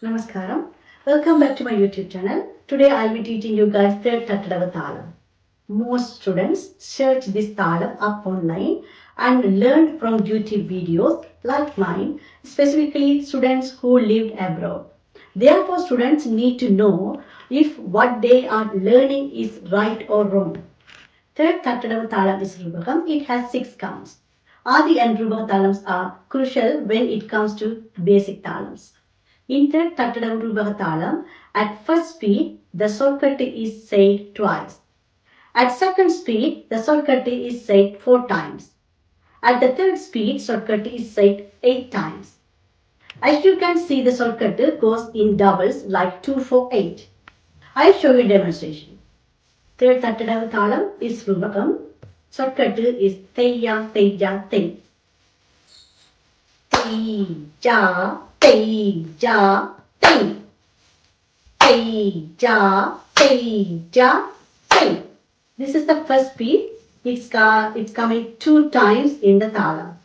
Namaskaram. Welcome back to my YouTube channel. Today I'll be teaching you guys Third Thattadavu Thalam. Most students search this Thalam up online and learn from YouTube videos like mine, specifically students who lived abroad. Therefore, students need to know if what they are learning is right or wrong. Third Thattadavu Thalam is Rubakam. It has 6 counts. Adi and Rubaka Thalams are crucial when it comes to basic Thalams. In Third Thattadavu Thalam, at first speed, the solkati is said twice. At second speed, the solkati is said 4 times. At the third speed, solkati is said 8 times. As you can see, the solkati goes in doubles like 2, 4, 8. I'll show you a demonstration. Third Thattadavu Thalam is Rubakam. Solkati is Theya, Theya, Thay. Theya, Theya, Thay. Theya, Theya, Thay. This is the first beat. It's coming 2 times in the Thalam.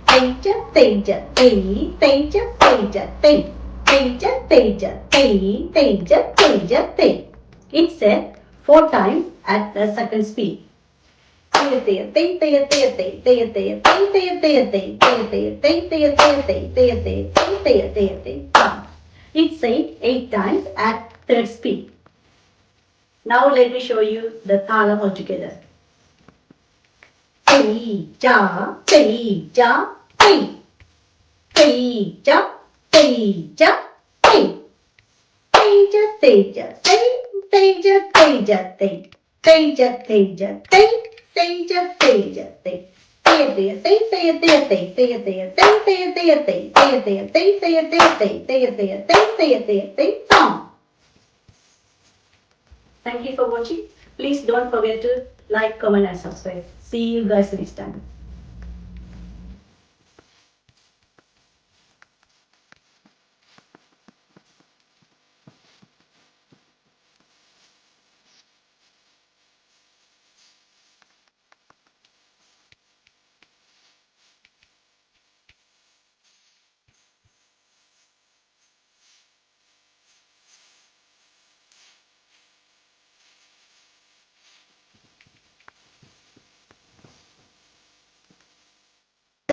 Theja, Theja, Thay, Theja, Theja, Thay. Theja, Theja, Thay, Theja, Theja, Thay. It's said 4 times at the second speed. It's said 8 times at third speed. Now let me show you the Thalam altogether. Teja, teja, te. Teja, teja, te. Teja, teja, te. Teja, teja, te. Teja, teja, te. Teja, teja, te. Thank you for watching. Please don't forget to like, comment and subscribe. See you guys next time.